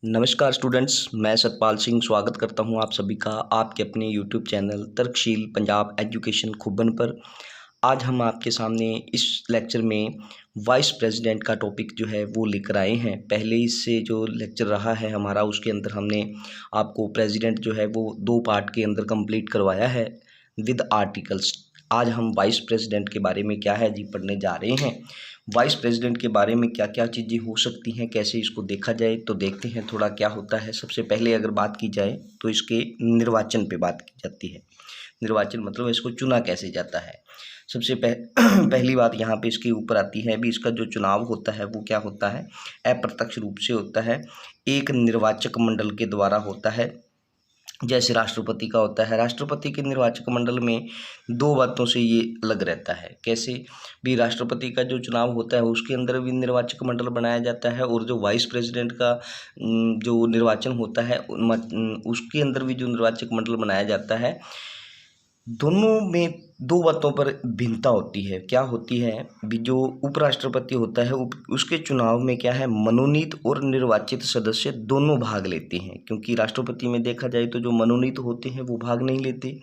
नमस्कार स्टूडेंट्स, मैं सतपाल सिंह स्वागत करता हूं आप सभी का आपके अपने यूट्यूब चैनल तर्कशील पंजाब एजुकेशन खुबन पर। आज हम आपके सामने इस लेक्चर में वाइस प्रेसिडेंट का टॉपिक जो है वो लेकर आए हैं। पहले इससे जो लेक्चर रहा है हमारा उसके अंदर हमने आपको प्रेसिडेंट जो है वो 2 पार्ट के अंदर कंप्लीट करवाया है विद आर्टिकल्स। आज हम वाइस प्रेसिडेंट के बारे में क्या है जी पढ़ने जा रहे हैं। वाइस प्रेसिडेंट के बारे में क्या क्या चीज़ें हो सकती हैं, कैसे इसको देखा जाए, तो देखते हैं थोड़ा क्या होता है। सबसे पहले अगर बात की जाए तो इसके निर्वाचन पे बात की जाती है। निर्वाचन मतलब इसको चुना कैसे जाता है। सबसे पहली बात यहाँ पे इसके ऊपर आती है, भी इसका जो चुनाव होता है वो क्या होता है, अप्रत्यक्ष रूप से होता है, एक निर्वाचक मंडल के द्वारा होता है। जैसे राष्ट्रपति का होता है, राष्ट्रपति के निर्वाचक मंडल में 2 बातों से ये अलग रहता है। कैसे भी, राष्ट्रपति का जो चुनाव होता है उसके अंदर भी निर्वाचक मंडल बनाया जाता है, और जो वाइस प्रेसिडेंट का जो निर्वाचन होता है उसके अंदर भी जो निर्वाचक मंडल बनाया जाता है। दोनों में 2 बातों पर भिन्नता होती है। क्या होती है भी, जो उपराष्ट्रपति होता है उसके चुनाव में क्या है, मनोनीत और निर्वाचित सदस्य दोनों भाग लेते हैं। क्योंकि राष्ट्रपति में देखा जाए तो जो मनोनीत होते हैं वो भाग नहीं लेते।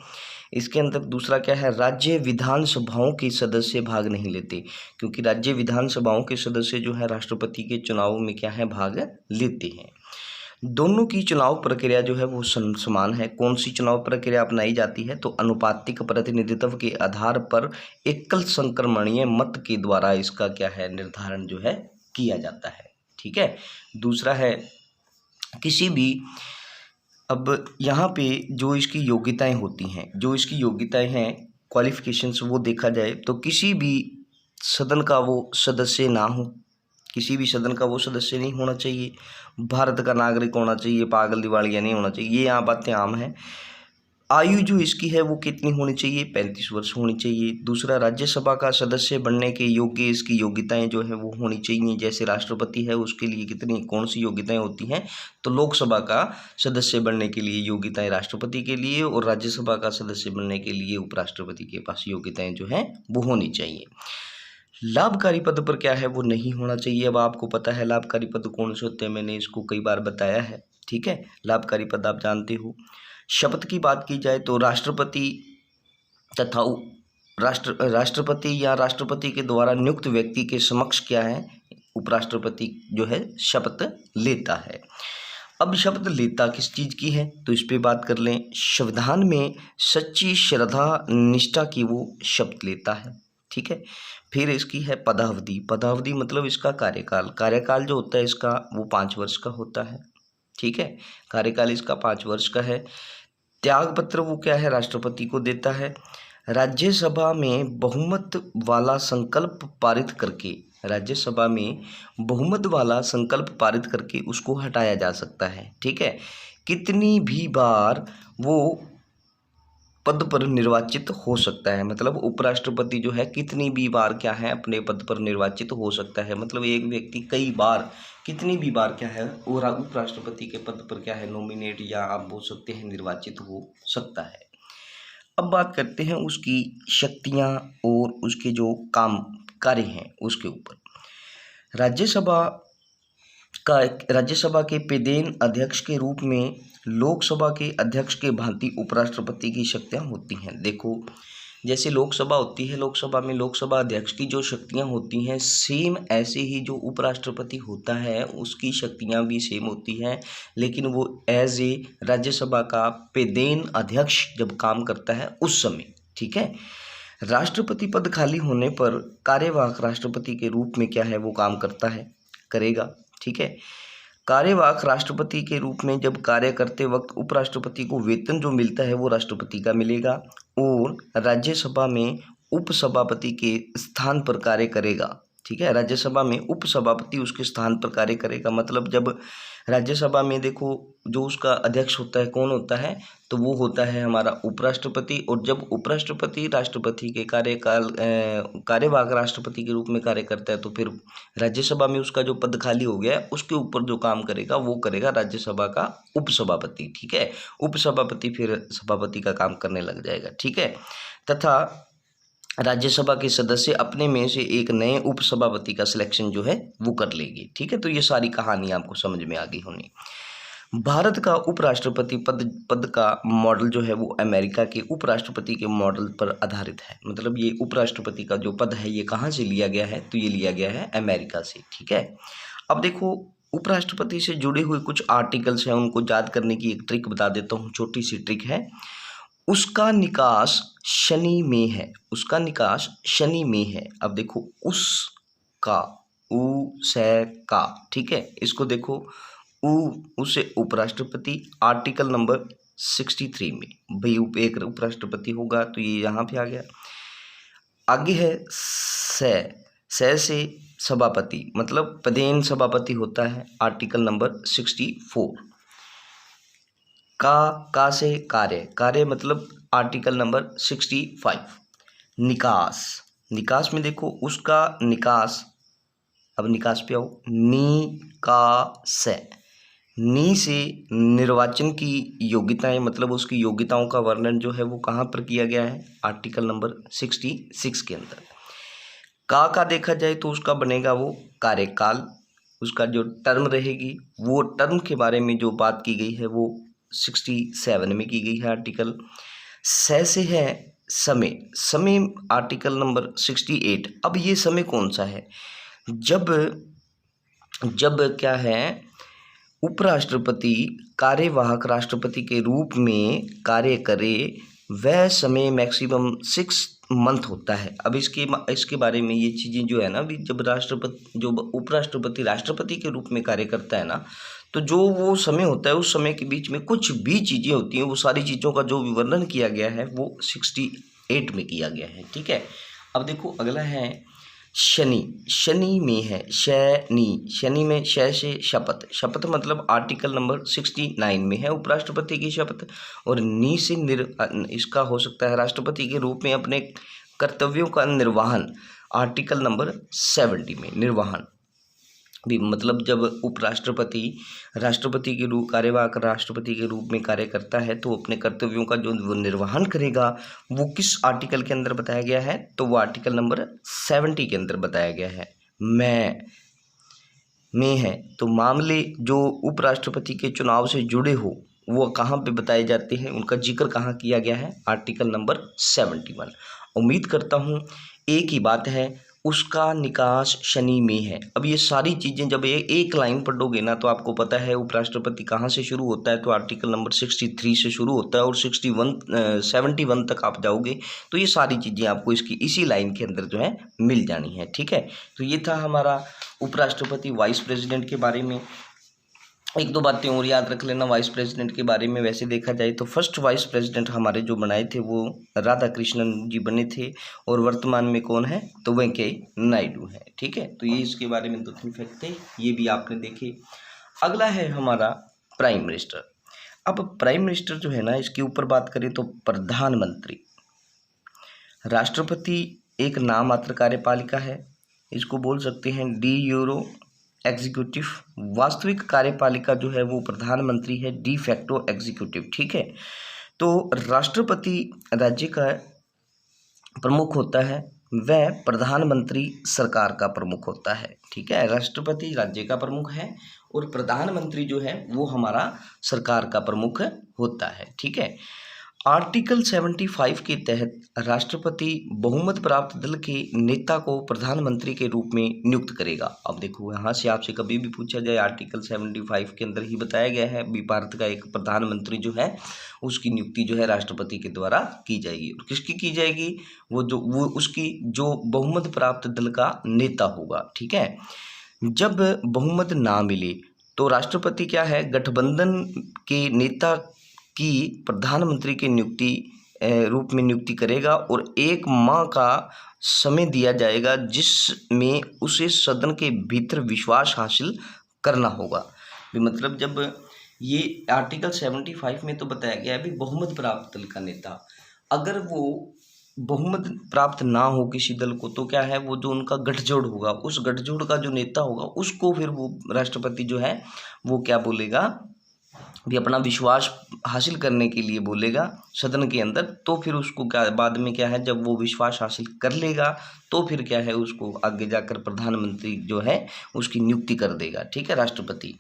इसके अंदर दूसरा क्या है, राज्य विधानसभाओं के सदस्य भाग नहीं लेते, क्योंकि राज्य विधानसभाओं के सदस्य जो है राष्ट्रपति के चुनाव में क्या है, भाग लेते हैं। दोनों की चुनाव प्रक्रिया जो है वो समान है। कौन सी चुनाव प्रक्रिया अपनाई जाती है, तो अनुपातिक प्रतिनिधित्व के आधार पर एकल संक्रमणीय मत के द्वारा इसका क्या है, निर्धारण जो है किया जाता है। ठीक है। दूसरा है किसी भी, अब यहाँ पे जो इसकी योग्यताएं होती हैं, जो इसकी योग्यताएं हैं क्वालिफिकेशंस, वो देखा जाए तो किसी भी सदन का वो सदस्य ना हो, किसी भी सदन का वो सदस्य नहीं होना चाहिए, भारत का नागरिक होना चाहिए, पागल दिवालिया नहीं होना चाहिए, ये यहाँ बातें आम हैं। आयु जो इसकी है वो कितनी होनी चाहिए, 35 वर्ष होनी चाहिए। दूसरा, राज्यसभा का सदस्य बनने के योग्य इसकी योग्यताएं जो है वो होनी चाहिए। जैसे राष्ट्रपति है उसके लिए कितनी कौन सी योग्यताएं होती हैं, तो लोकसभा का सदस्य बनने के लिए योग्यताएं राष्ट्रपति के लिए, और राज्यसभा का सदस्य बनने के लिए उपराष्ट्रपति के पास योग्यताएं जो हैं वो होनी चाहिए। लाभकारी पद पर क्या है, वो नहीं होना चाहिए। अब आपको पता है लाभकारी पद कौन से होते हैं, मैंने इसको कई बार बताया है। ठीक है, लाभकारी पद आप जानते हो। शपथ की बात की जाए तो राष्ट्रपति तथा राष्ट्रपति या राष्ट्रपति के द्वारा नियुक्त व्यक्ति के समक्ष क्या है, उपराष्ट्रपति जो है शपथ लेता है। अब शपथ लेता किस चीज़ की है, तो इस पे बात कर लें। संविधान में सच्ची श्रद्धा निष्ठा की वो शपथ लेता है। ठीक है। फिर इसकी है पदावधि। पदावधि मतलब इसका कार्यकाल। कार्यकाल जो होता है इसका वो 5 वर्ष का होता है। ठीक है, कार्यकाल इसका 5 वर्ष का है। त्याग पत्र वो क्या है, राष्ट्रपति को देता है। राज्यसभा में बहुमत वाला संकल्प पारित करके, राज्यसभा में बहुमत वाला संकल्प पारित करके उसको हटाया जा सकता है। ठीक है, कितनी भी बार वो पद पर निर्वाचित हो सकता है, मतलब उपराष्ट्रपति जो है कितनी भी बार क्या है अपने पद पर निर्वाचित हो सकता है। मतलब एक व्यक्ति कई बार, कितनी भी बार क्या है और उपराष्ट्रपति के पद पर क्या है, नॉमिनेट या आप बोल सकते हैं निर्वाचित हो सकता है। अब बात करते हैं उसकी शक्तियां और उसके जो काम कार्य हैं उसके ऊपर। राज्यसभा के पेदेन अध्यक्ष के रूप में लोकसभा के अध्यक्ष के भांति उपराष्ट्रपति की शक्तियां होती हैं। देखो, जैसे लोकसभा होती है, लोकसभा में लोकसभा अध्यक्ष की जो शक्तियां होती हैं, सेम ऐसे ही जो उपराष्ट्रपति होता है उसकी शक्तियां भी सेम होती हैं, लेकिन वो एज ए राज्यसभा का पेदेन अध्यक्ष जब काम करता है उस समय। ठीक है। राष्ट्रपति पद खाली होने पर कार्यवाहक राष्ट्रपति के रूप में क्या है वो काम करता है, करेगा। ठीक है, कार्यवाहक राष्ट्रपति के रूप में जब कार्य करते वक्त उपराष्ट्रपति को वेतन जो मिलता है वो राष्ट्रपति का मिलेगा, और राज्यसभा में उपसभापति के स्थान पर कार्य करेगा। ठीक है, राज्यसभा में उपसभापति उसके स्थान पर कार्य करेगा। मतलब जब राज्यसभा में देखो जो उसका अध्यक्ष होता है कौन होता है, तो वो होता है हमारा उपराष्ट्रपति, और जब उपराष्ट्रपति राष्ट्रपति के कार्यवाहक राष्ट्रपति के रूप में कार्य करता है तो फिर राज्यसभा में उसका जो पद खाली हो गया है उसके ऊपर जो काम करेगा वो करेगा राज्यसभा का उपसभापति। ठीक है, उपसभापति फिर सभापति का काम करने लग जाएगा। ठीक है, तथा राज्यसभा के सदस्य अपने में से एक नए उपसभापति का सिलेक्शन जो है वो कर लेंगे। ठीक है, तो ये सारी कहानी आपको समझ में आ गई होनी। भारत का उपराष्ट्रपति पद का मॉडल जो है वो अमेरिका के उपराष्ट्रपति के मॉडल पर आधारित है। मतलब ये उपराष्ट्रपति का जो पद है ये कहाँ से लिया गया है, तो ये लिया गया है अमेरिका से। ठीक है, अब देखो उपराष्ट्रपति से जुड़े हुए कुछ आर्टिकल्स हैं, उनको याद करने की एक ट्रिक बता देता हूँ, छोटी सी ट्रिक है। उसका निकास शनि में है, उसका निकास शनि में है। अब देखो उसका, उ से का, ठीक है, इसको देखो उसे उपराष्ट्रपति आर्टिकल नंबर 63 में, भाई एक उपराष्ट्रपति होगा तो ये यहाँ पे आ गया। आगे है से सभापति, मतलब प्रदेन सभापति होता है, आर्टिकल नंबर 64। का से कार्य मतलब आर्टिकल नंबर 65। निकास में देखो उसका निकास, अब निकास पे आओ, नी से निर्वाचन की योग्यताएं, मतलब उसकी योग्यताओं का वर्णन जो है वो कहाँ पर किया गया है, आर्टिकल नंबर 66 के अंदर। का देखा जाए तो उसका बनेगा वो कार्यकाल, उसका जो टर्म रहेगी वो टर्म के बारे में जो बात की गई है वो 67 में की गई है आर्टिकल। से है समय आर्टिकल नंबर 68। अब ये समय कौन सा है, जब क्या है, उपराष्ट्रपति कार्यवाहक राष्ट्रपति के रूप में कार्य करे, वह समय मैक्सिमम 6 मंथ होता है। अब इसके बारे में ये चीज़ें जो है ना, अभी जब उपराष्ट्रपति राष्ट्रपति के रूप में कार्य करता है ना, तो जो वो समय होता है उस समय के बीच में कुछ भी चीज़ें होती हैं, वो सारी चीज़ों का जो विवरण किया गया है वो 68 में किया गया है। ठीक है, अब देखो अगला है शनि में है, शनि में से शपथ मतलब आर्टिकल नंबर 69 में है उपराष्ट्रपति की शपथ। और नी से इसका हो सकता है राष्ट्रपति के रूप में अपने कर्तव्यों का निर्वहन, आर्टिकल नंबर 70 में निर्वहन भी, मतलब जब उपराष्ट्रपति राष्ट्रपति के रूप कार्यवाहक राष्ट्रपति के रूप में कार्य करता है तो अपने कर्तव्यों का जो वो निर्वहन करेगा वो किस आर्टिकल के अंदर बताया गया है, तो वो आर्टिकल नंबर 70 के अंदर बताया गया है। में है तो मामले जो उपराष्ट्रपति के चुनाव से जुड़े हो वो कहाँ पे बताए जाते हैं, उनका जिक्र कहाँ किया गया है, आर्टिकल नंबर 71। उम्मीद करता हूँ एक ही बात है, उसका निकास शनि में है। अब ये सारी चीज़ें जब एक लाइन पढ़ोगे ना तो आपको पता है उपराष्ट्रपति कहाँ से शुरू होता है, तो आर्टिकल नंबर 63 से शुरू होता है और 71 तक आप जाओगे तो ये सारी चीज़ें आपको इसी लाइन के अंदर जो है मिल जानी है। ठीक है, तो ये था हमारा उपराष्ट्रपति वाइस प्रेसिडेंट के बारे में। एक दो बातें और याद रख लेना वाइस प्रेसिडेंट के बारे में। वैसे देखा जाए तो फर्स्ट वाइस प्रेसिडेंट हमारे जो बनाए थे वो राधा कृष्णन जी बने थे, और वर्तमान में कौन है, तो वेंकैया नायडू है। ठीक है, तो ये इसके बारे में 2-3 फैक्ट थे, ये भी आपने देखे। अगला है हमारा प्राइम मिनिस्टर। अब प्राइम मिनिस्टर जो है ना, इसके ऊपर बात करें तो प्रधानमंत्री, राष्ट्रपति एक नाम मात्र कार्यपालिका है, इसको बोल सकते हैं डी यूरो एग्जीक्यूटिव। वास्तविक कार्यपालिका जो है वो प्रधानमंत्री है, डी फैक्टो एग्जीक्यूटिव। ठीक है, तो राष्ट्रपति राज्य का प्रमुख होता है, वह प्रधानमंत्री सरकार का प्रमुख होता है। ठीक है, राष्ट्रपति राज्य का प्रमुख है और प्रधानमंत्री जो है वो हमारा सरकार का प्रमुख होता है। ठीक है, आर्टिकल 75 के तहत राष्ट्रपति बहुमत प्राप्त दल के नेता को प्रधानमंत्री के रूप में नियुक्त करेगा। अब देखो यहाँ से आपसे कभी भी पूछा जाए, आर्टिकल 75 के अंदर ही बताया गया है भी भारत का एक प्रधानमंत्री जो है उसकी नियुक्ति जो है राष्ट्रपति के द्वारा की जाएगी। और किसकी की जाएगी, वो उसकी जो बहुमत प्राप्त दल का नेता होगा। ठीक है, जब बहुमत ना मिले तो राष्ट्रपति क्या है, गठबंधन के नेता की प्रधानमंत्री के रूप में नियुक्ति करेगा और 1 माह का समय दिया जाएगा जिसमें उसे सदन के भीतर विश्वास हासिल करना होगा। मतलब जब ये आर्टिकल 75 में तो बताया गया है भी बहुमत प्राप्त दल का नेता, अगर वो बहुमत प्राप्त ना हो किसी दल को तो क्या है, वो जो उनका गठजोड़ होगा उस गठजोड़ का जो नेता होगा उसको फिर वो राष्ट्रपति जो है वो क्या बोलेगा भी अपना विश्वास हासिल करने के लिए बोलेगा सदन के अंदर। तो फिर उसको क्या बाद में क्या है, जब वो विश्वास हासिल कर लेगा तो फिर क्या है उसको आगे जाकर प्रधानमंत्री जो है उसकी नियुक्ति कर देगा। ठीक है, राष्ट्रपति।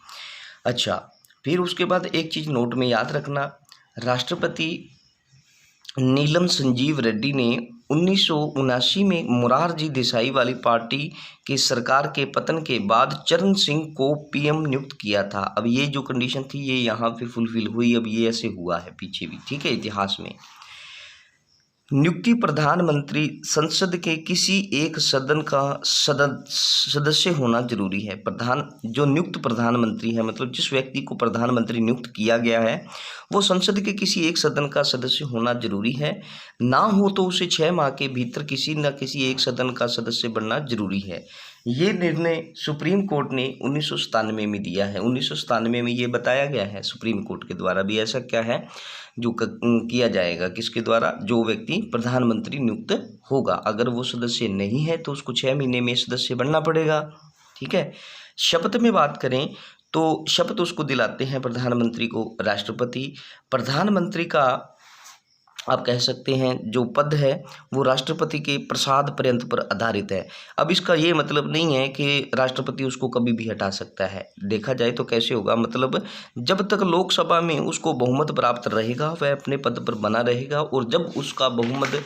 अच्छा, फिर उसके बाद एक चीज़ नोट में याद रखना, राष्ट्रपति नीलम संजीव रेड्डी ने 1979 में मोरारजी देसाई वाली पार्टी की सरकार के पतन के बाद चरण सिंह को पीएम नियुक्त किया था। अब ये जो कंडीशन थी ये यहाँ पे फुलफिल हुई, अब ये ऐसे हुआ है पीछे भी, ठीक है, इतिहास में। नियुक्ति प्रधानमंत्री संसद के किसी एक सदन का सदस्य होना जरूरी है। जो नियुक्त प्रधानमंत्री है, मतलब जिस व्यक्ति को प्रधानमंत्री नियुक्त किया गया है, वो संसद के किसी एक सदन का सदस्य होना जरूरी है। ना हो तो उसे 6 माह के भीतर किसी न किसी एक सदन का सदस्य बनना जरूरी है। ये निर्णय सुप्रीम कोर्ट ने 1997 में दिया है। 1997 में ये बताया गया है सुप्रीम कोर्ट के द्वारा भी, ऐसा क्या है जो किया जाएगा, किसके द्वारा, जो व्यक्ति प्रधानमंत्री नियुक्त होगा, अगर वो सदस्य नहीं है तो उसको 6 महीने में सदस्य बनना पड़ेगा, ठीक है। शपथ में बात करें तो शपथ उसको दिलाते हैं प्रधानमंत्री को राष्ट्रपति। प्रधानमंत्री का आप कह सकते हैं जो पद है वो राष्ट्रपति के प्रसाद पर्यंत पर आधारित है। अब इसका ये मतलब नहीं है कि राष्ट्रपति उसको कभी भी हटा सकता है। देखा जाए तो कैसे होगा, मतलब जब तक लोकसभा में उसको बहुमत प्राप्त रहेगा वह अपने पद पर बना रहेगा, और जब उसका बहुमत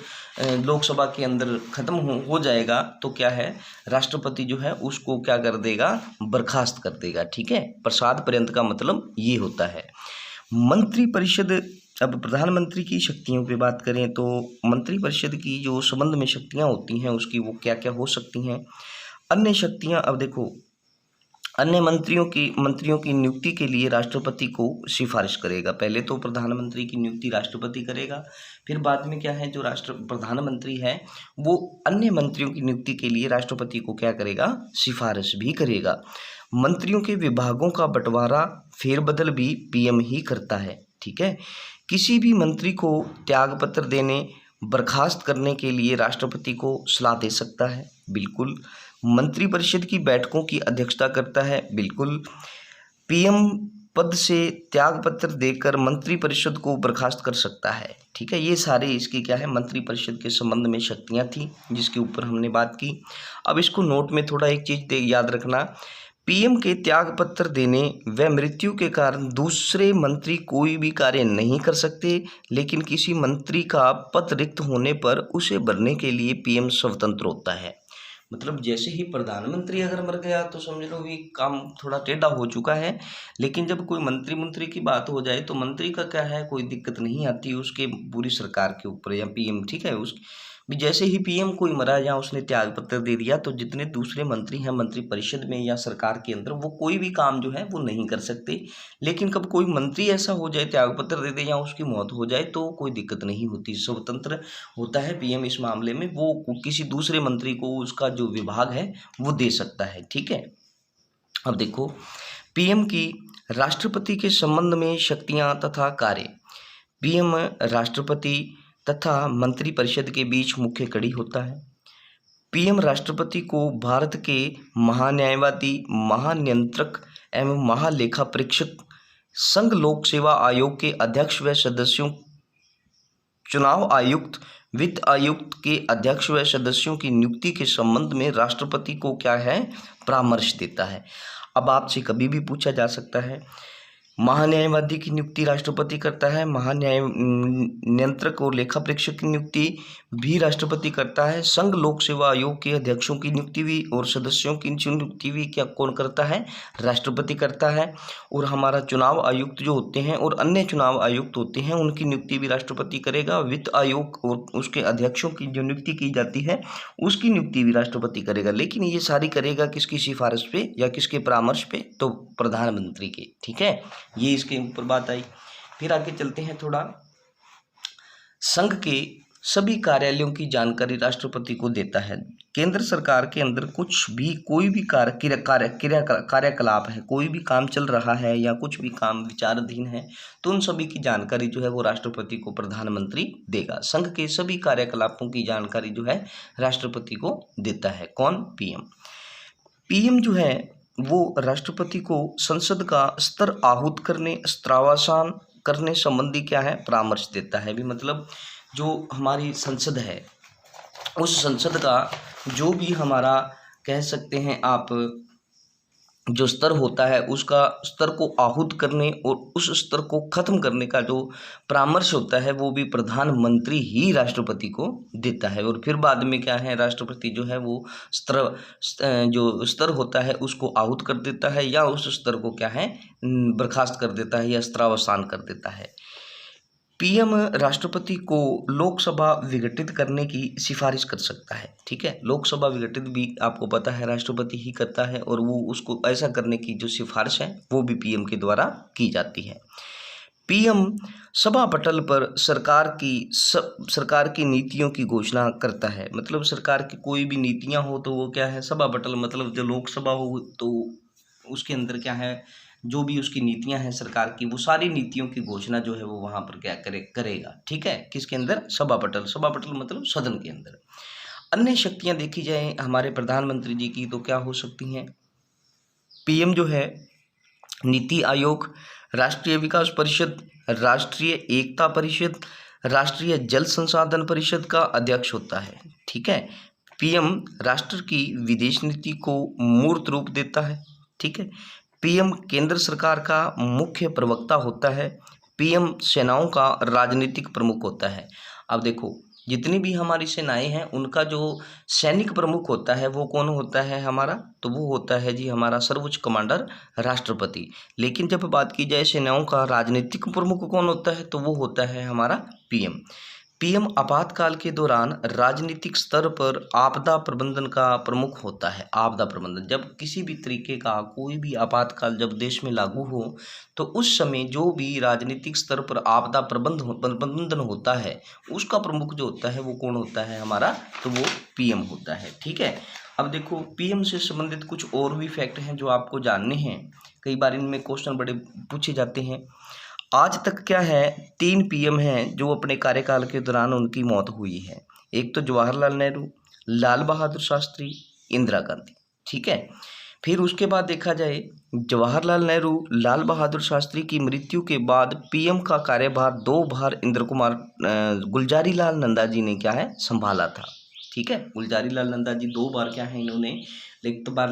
लोकसभा के अंदर खत्म हो जाएगा तो क्या है, राष्ट्रपति जो है उसको क्या कर देगा, बर्खास्त कर देगा, ठीक है। प्रसाद पर्यंत का मतलब ये होता है। मंत्रिपरिषद, अब प्रधानमंत्री की शक्तियों पे बात करें तो मंत्रिपरिषद की जो संबंध में शक्तियां होती हैं उसकी वो क्या क्या हो सकती हैं। अन्य शक्तियां, अब देखो, अन्य मंत्रियों की नियुक्ति के लिए राष्ट्रपति को सिफारिश करेगा। पहले तो प्रधानमंत्री की नियुक्ति राष्ट्रपति करेगा, फिर बाद में क्या है, जो प्रधानमंत्री है वो अन्य मंत्रियों की नियुक्ति के लिए राष्ट्रपति को क्या करेगा, सिफारिश भी करेगा। मंत्रियों के विभागों का बंटवारा, फेरबदल भी पीएम ही करता है, ठीक है। किसी भी मंत्री को त्यागपत्र देने, बर्खास्त करने के लिए राष्ट्रपति को सलाह दे सकता है, बिल्कुल। मंत्रिपरिषद की बैठकों की अध्यक्षता करता है, बिल्कुल। पीएम पद से त्यागपत्र देकर मंत्रिपरिषद को बर्खास्त कर सकता है, ठीक है। ये सारे इसकी क्या है, मंत्रिपरिषद के संबंध में शक्तियां थी जिसके ऊपर हमने बात की। अब इसको नोट में थोड़ा एक चीज़ याद रखना, पीएम के त्यागपत्र देने व मृत्यु के कारण दूसरे मंत्री कोई भी कार्य नहीं कर सकते, लेकिन किसी मंत्री का पद रिक्त होने पर उसे भरने के लिए पीएम स्वतंत्र होता है। मतलब जैसे ही प्रधानमंत्री अगर मर गया तो समझ लो भी काम थोड़ा टेढ़ा हो चुका है, लेकिन जब कोई मंत्री की बात हो जाए तो मंत्री का क्या है, कोई दिक्कत नहीं आती उसके पूरी सरकार के ऊपर या पीएम, ठीक है। उस भी जैसे ही पीएम कोई मरा या उसने त्यागपत्र दे दिया तो जितने दूसरे मंत्री हैं मंत्रिपरिषद में या सरकार के अंदर वो कोई भी काम जो है वो नहीं कर सकते। लेकिन कब कोई मंत्री ऐसा हो जाए, त्यागपत्र दे दे या उसकी मौत हो जाए तो कोई दिक्कत नहीं होती, स्वतंत्र होता है पीएम इस मामले में, वो किसी दूसरे मंत्री को उसका जो विभाग है वो दे सकता है, ठीक है। अब देखो, पीएम की राष्ट्रपति के संबंध में शक्तियां तथा कार्य। पीएम राष्ट्रपति तथा मंत्रिपरिषद के बीच मुख्य कड़ी होता है। पीएम राष्ट्रपति को भारत के महान्यायवादी, महानियंत्रक एवं महालेखा परीक्षक, संघ लोक सेवा आयोग के अध्यक्ष व सदस्यों, चुनाव आयुक्त, वित्त आयुक्त के अध्यक्ष व सदस्यों की नियुक्ति के संबंध में राष्ट्रपति को क्या है, परामर्श देता है। अब आपसे कभी भी पूछा जा सकता है, महान्यायवादी की नियुक्ति राष्ट्रपति करता है, महान्याय नियंत्रक और लेखा परीक्षक की नियुक्ति भी राष्ट्रपति करता है, संघ लोक सेवा आयोग के अध्यक्षों की नियुक्ति भी और सदस्यों की नियुक्ति भी क्या कौन करता है, राष्ट्रपति करता है। और हमारा चुनाव आयुक्त जो होते हैं और अन्य चुनाव आयुक्त होते हैं उनकी नियुक्ति भी राष्ट्रपति करेगा। वित्त आयोग और उसके अध्यक्षों की जो नियुक्ति की जाती है उसकी नियुक्ति भी राष्ट्रपति करेगा, लेकिन ये सारी करेगा किसकी सिफारिश पे या किसके परामर्श पे, तो प्रधानमंत्री के, ठीक है। ये इसके ऊपर बात आई। फिर आगे चलते हैं थोड़ा, संघ के सभी कार्यालयों की जानकारी राष्ट्रपति को देता है। केंद्र सरकार के अंदर कुछ भी कोई भी कार्यकलाप है, कोई भी काम चल रहा है या कुछ भी काम विचाराधीन है तो उन सभी की जानकारी जो है वो राष्ट्रपति को प्रधानमंत्री देगा। संघ के सभी कार्यकलापों की जानकारी जो है राष्ट्रपति को देता है, कौन, पीएम। पीएम जो है वो राष्ट्रपति को संसद का स्तर आहूत करने, स्त्रावसान करने संबंधी क्या है, परामर्श देता है। भी मतलब जो हमारी संसद है उस संसद का जो भी हमारा कह सकते हैं आप जो स्तर होता है उसका स्तर को आहूत करने और उस स्तर को खत्म करने का जो परामर्श होता है वो भी प्रधानमंत्री ही राष्ट्रपति को देता है। और फिर बाद में क्या है, राष्ट्रपति जो है वो जो स्तर होता है उसको आहूत कर देता है या उस स्तर को क्या है बर्खास्त कर देता है या स्त्रावसान कर देता है। पीएम राष्ट्रपति को लोकसभा विघटित करने की सिफारिश कर सकता है। ठीक है, लोकसभा विघटित भी आपको पता है राष्ट्रपति ही करता है और वो उसको ऐसा करने की जो सिफारिश है वो भी पीएम के द्वारा की जाती है। पीएम सभा पटल पर सरकार की नीतियों की घोषणा करता है। मतलब सरकार की कोई भी नीतियां हो तो वो क्या है, सभा पटल मतलब जो लोकसभा हो तो उसके अंदर क्या है, जो भी उसकी नीतियां हैं सरकार की वो सारी नीतियों की घोषणा जो है वो वहां पर क्या करेगा। ठीक है, किसके अंदर, सभा पटल मतलब सदन के अंदर। अन्य शक्तियां देखी जाए हमारे प्रधानमंत्री जी की तो क्या हो सकती हैं, पीएम जो है नीति आयोग, राष्ट्रीय विकास परिषद, राष्ट्रीय एकता परिषद, राष्ट्रीय जल संसाधन परिषद का अध्यक्ष होता है। ठीक है, पीएम राष्ट्र की विदेश नीति को मूर्त रूप देता है। ठीक है, पीएम केंद्र सरकार का मुख्य प्रवक्ता होता है। पीएम सेनाओं का राजनीतिक प्रमुख होता है। अब देखो जितनी भी हमारी सेनाएं हैं उनका जो सैनिक प्रमुख होता है वो कौन होता है हमारा, तो वो होता है जी हमारा सर्वोच्च कमांडर राष्ट्रपति। लेकिन जब बात की जाए सेनाओं का राजनीतिक प्रमुख कौन होता है तो वो होता है हमारा पीएम। पीएम आपातकाल के दौरान राजनीतिक स्तर पर आपदा प्रबंधन का प्रमुख होता है। आपदा प्रबंधन, जब किसी भी तरीके का कोई भी आपातकाल जब देश में लागू हो तो उस समय जो भी राजनीतिक स्तर पर आपदा प्रबंधन होता है उसका प्रमुख जो होता है वो कौन होता है हमारा, तो वो पीएम होता है। ठीक है, अब देखो पीएम से संबंधित कुछ और भी फैक्ट हैं जो आपको जानने हैं, कई बार इनमें क्वेश्चन बड़े पूछे जाते हैं। आज तक क्या है 3 पीएम हैं जो अपने कार्यकाल के दौरान उनकी मौत हुई है। एक तो जवाहरलाल नेहरू, लाल बहादुर शास्त्री, इंदिरा गांधी। ठीक है, फिर उसके बाद देखा जाए जवाहरलाल नेहरू, लाल बहादुर शास्त्री की मृत्यु के बाद पीएम का कार्यभार 2 बार गुलजारी लाल नंदा जी ने क्या है संभाला था। ठीक है, गुलजारी लाल नंदा जी 2 बार क्या है इन्होंने, एक तो बार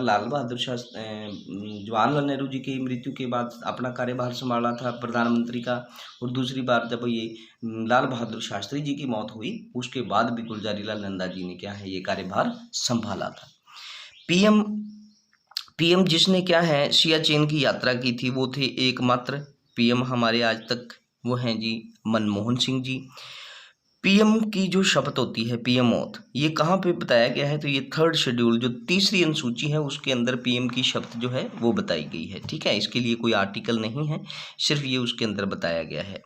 जवाहरलाल नेहरू जी की मृत्यु के बाद अपना कार्यभार संभाला था प्रधानमंत्री का, और दूसरी बार जब ये लाल बहादुर शास्त्री जी की मौत हुई उसके बाद भी गुलजारी लाल नंदा जी ने क्या है ये कार्यभार संभाला था। पीएम जिसने क्या है सियाचिन की यात्रा की थी वो थे एकमात्र पीएम हमारे आज तक, वो हैं जी मनमोहन सिंह जी। पीएम की जो शपथ होती है पीएम ओथ, ये कहाँ पे बताया गया है, तो ये 3rd शेड्यूल जो तीसरी अनुसूची है उसके अंदर पीएम की शपथ जो है वो बताई गई है। ठीक है, इसके लिए कोई आर्टिकल नहीं है, सिर्फ ये उसके अंदर बताया गया है।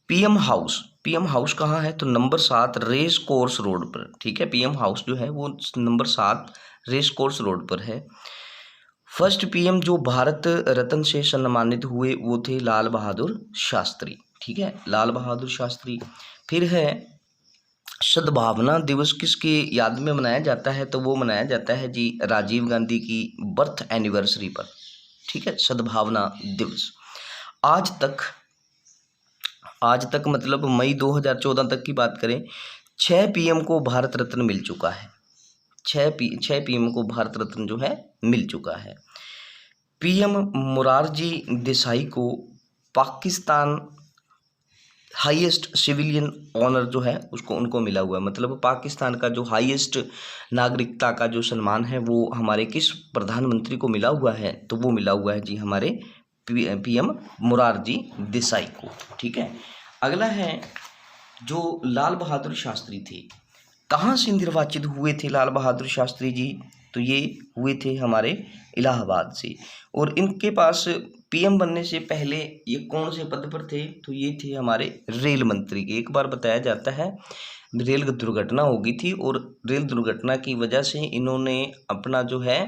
पीएम हाउस कहाँ है, तो नंबर 7 रेस कोर्स रोड पर। ठीक है, पीएम हाउस जो है वो नंबर 7 रेस कोर्स रोड पर है। फर्स्ट पीएम जो भारत रत्न से सम्मानित हुए वो थे लाल बहादुर शास्त्री। ठीक है, लाल बहादुर शास्त्री। फिर है सद्भावना दिवस किसके याद में मनाया जाता है, तो वो मनाया जाता है जी राजीव गांधी की बर्थ एनिवर्सरी पर। ठीक है, सद्भावना दिवस। आज तक मतलब मई 2014 तक की बात करें 6 पीएम को भारत रत्न मिल चुका है। 6 पीएम को भारत रत्न जो है मिल चुका है। पीएम मोरारजी देसाई को पाकिस्तान हाईएस्ट सिविलियन ऑनर जो है उसको उनको मिला हुआ है। मतलब पाकिस्तान का जो हाईएस्ट नागरिकता का जो सम्मान है वो हमारे किस प्रधानमंत्री को मिला हुआ है, तो वो मिला हुआ है जी हमारे पीएम मोरारजी देसाई को। ठीक है, अगला है जो लाल बहादुर शास्त्री थे, कहाँ से निर्वाचित हुए थे लाल बहादुर शास्त्री जी, तो ये हुए थे हमारे इलाहाबाद से। और इनके पास पीएम बनने से पहले ये कौन से पद पर थे, तो ये थे हमारे रेल मंत्री। एक बार बताया जाता है रेल दुर्घटना हो गई थी और रेल दुर्घटना की वजह से इन्होंने अपना जो है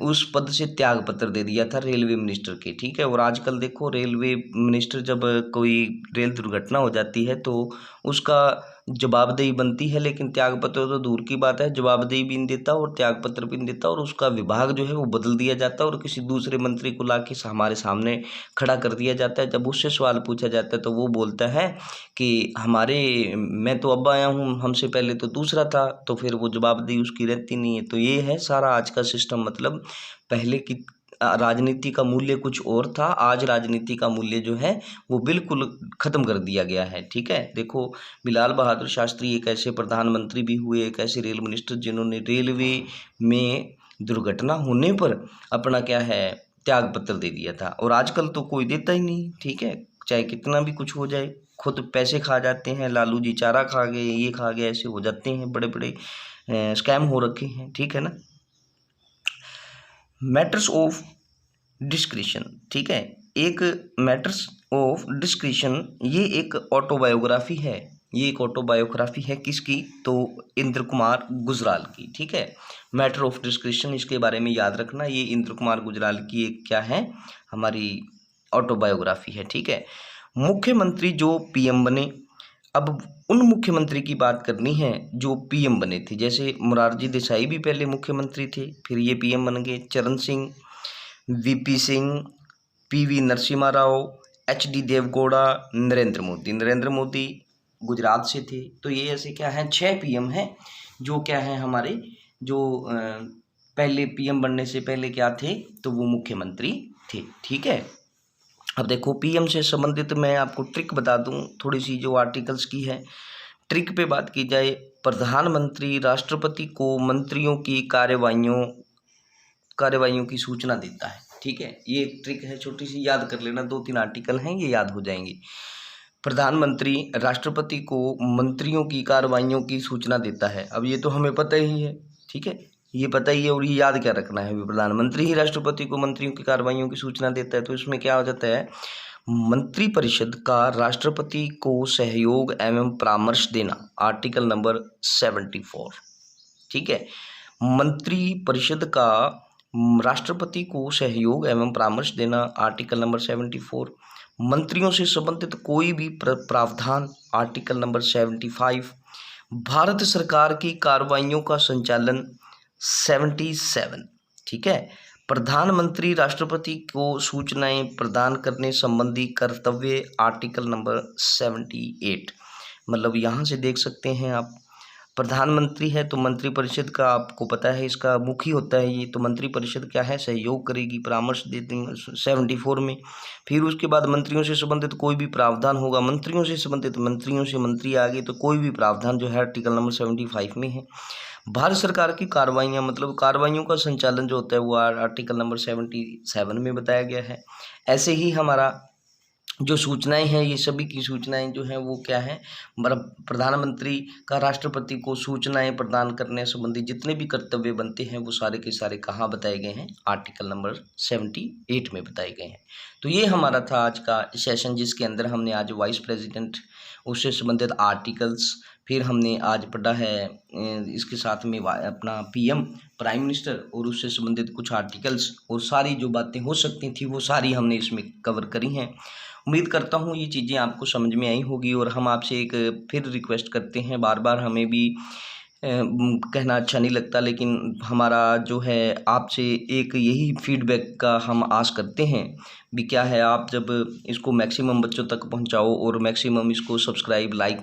उस पद से त्याग पत्र दे दिया था रेलवे मिनिस्टर के। ठीक है, और आजकल देखो रेलवे मिनिस्टर जब कोई रेल दुर्घटना हो जाती है तो उसका जवाबदेही बनती है, लेकिन त्याग पत्र तो दूर की बात है, जवाबदेही भी नहीं देता और त्याग पत्र भी नहीं देता और उसका विभाग जो है वो बदल दिया जाता है और किसी दूसरे मंत्री को लाके हमारे सामने खड़ा कर दिया जाता है। जब उससे सवाल पूछा जाता है तो वो बोलता है कि मैं तो अब आया हूँ, हमसे पहले तो दूसरा था, तो फिर वो जवाबदेही उसकी रहती नहीं है। तो ये है सारा आज का सिस्टम। मतलब पहले की राजनीति का मूल्य कुछ और था, आज राजनीति का मूल्य जो है वो बिल्कुल ख़त्म कर दिया गया है। ठीक है, देखो बिलाल बहादुर शास्त्री एक ऐसे प्रधानमंत्री भी हुए, एक ऐसे रेल मिनिस्टर जिन्होंने रेलवे में दुर्घटना होने पर अपना क्या है त्याग पत्र दे दिया था, और आजकल तो कोई देता ही नहीं। ठीक है, चाहे कितना भी कुछ हो जाए, खुद पैसे खा जाते हैं, लालू जी चारा खा गए, ये खा गए, ऐसे हो जाते हैं, बड़े बड़े स्कैम हो रखे हैं। ठीक है ना। मैटर्स ऑफ डिस्क्रिशन, ठीक है, एक मैटर्स ऑफ डिस्क्रिशन ये एक ऑटोबायोग्राफी है। ये एक ऑटोबायोग्राफी है किसकी, तो इंद्र कुमार गुजराल की। ठीक है, मैटर ऑफ डिस्क्रिशन इसके बारे में याद रखना, ये इंद्र कुमार गुजराल की एक क्या है हमारी ऑटोबायोग्राफी है। ठीक है, मुख्यमंत्री जो पीएम बने, अब उन मुख्यमंत्री की बात करनी है जो पीएम बने थे। जैसे मोरारजी देसाई भी पहले मुख्यमंत्री थे, फिर ये पीएम बन गए। Charan Singh, VP Singh, PV Narasimha Rao, HD Deve Gowda, Narendra Modi Gujarat से थे। तो ये ऐसे क्या है 6 पीएम हैं जो क्या है हमारे जो पहले पीएम बनने से पहले क्या थे, तो वो मुख्यमंत्री थे। ठीक है, अब देखो पीएम से संबंधित मैं आपको ट्रिक बता दूं थोड़ी सी जो आर्टिकल्स की है। ट्रिक पे बात की जाए, प्रधानमंत्री राष्ट्रपति को मंत्रियों की कार्यवाहियों की सूचना देता है। ठीक है, ये एक ट्रिक है, छोटी सी याद कर लेना, 2-3 आर्टिकल हैं ये याद हो जाएंगे। प्रधानमंत्री राष्ट्रपति को मंत्रियों की कार्यवाहियों की सूचना देता है। अब ये तो हमें पता ही है। ठीक है, ये पता ही है, और ये याद क्या रखना है, प्रधानमंत्री ही राष्ट्रपति को मंत्रियों की कार्यवाहियों की सूचना देता है। तो इसमें क्या हो जाता है, मंत्रिपरिषद का राष्ट्रपति को सहयोग एवं परामर्श देना, आर्टिकल नंबर 74। ठीक है, मंत्रिपरिषद का राष्ट्रपति को सहयोग एवं परामर्श देना, आर्टिकल नंबर 74। मंत्रियों से संबंधित कोई भी प्रावधान, आर्टिकल नंबर 75। भारत सरकार की कार्रवाइयों का संचालन, 77। ठीक है, प्रधानमंत्री राष्ट्रपति को सूचनाएं प्रदान करने संबंधी कर्तव्य, आर्टिकल नंबर 78। मतलब यहाँ से देख सकते हैं आप, प्रधानमंत्री है तो मंत्रिपरिषद का आपको पता है इसका मुखी होता है ये, तो मंत्रिपरिषद क्या है सहयोग करेगी, परामर्श देती 74 में। फिर उसके बाद मंत्रियों से संबंधित कोई भी प्रावधान होगा, मंत्रियों से संबंधित, मंत्रियों से मंत्री आगे तो कोई भी प्रावधान जो है आर्टिकल नंबर 75 में है। भारत सरकार की कार्रवाइयाँ, मतलब कार्रवाइयों का संचालन जो होता है वो आर्टिकल नंबर 77 में बताया गया है। ऐसे ही हमारा जो सूचनाएं हैं, ये सभी की सूचनाएं जो हैं वो क्या है, मतलब प्रधानमंत्री का राष्ट्रपति को सूचनाएं प्रदान करने संबंधी जितने भी कर्तव्य बनते हैं वो सारे के सारे कहाँ बताए गए हैं, आर्टिकल नंबर 78 में बताए गए हैं। तो ये हमारा था आज का सेशन, जिसके अंदर हमने आज वाइस प्रेसिडेंट उससे संबंधित आर्टिकल्स, फिर हमने आज पढ़ा है इसके साथ में अपना पीएम प्राइम मिनिस्टर और उससे संबंधित कुछ आर्टिकल्स, और सारी जो बातें हो सकती थी वो सारी हमने इसमें कवर करी हैं। उम्मीद करता हूँ ये चीज़ें आपको समझ में आई होगी, और हम आपसे एक फिर रिक्वेस्ट करते हैं, बार बार हमें भी कहना अच्छा नहीं लगता, लेकिन हमारा जो है आपसे एक यही फीडबैक का हम आस करते हैं भी, क्या है आप जब इसको मैक्सिमम बच्चों तक पहुंचाओ और मैक्सिमम इसको सब्सक्राइब, लाइक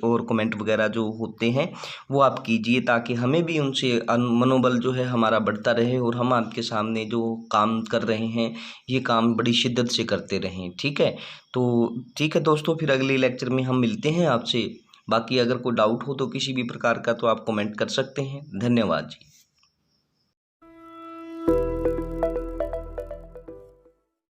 और कमेंट वगैरह जो होते हैं वो आप कीजिए, ताकि हमें भी उनसे मनोबल जो है हमारा बढ़ता रहे, और हम आपके सामने जो काम कर रहे हैं ये काम बड़ी शिद्दत से करते रहें। ठीक है, तो ठीक है दोस्तों, फिर अगले लेक्चर में हम मिलते हैं आपसे। बाकी अगर कोई डाउट हो तो किसी भी प्रकार का तो आप कमेंट कर सकते हैं। धन्यवाद जी।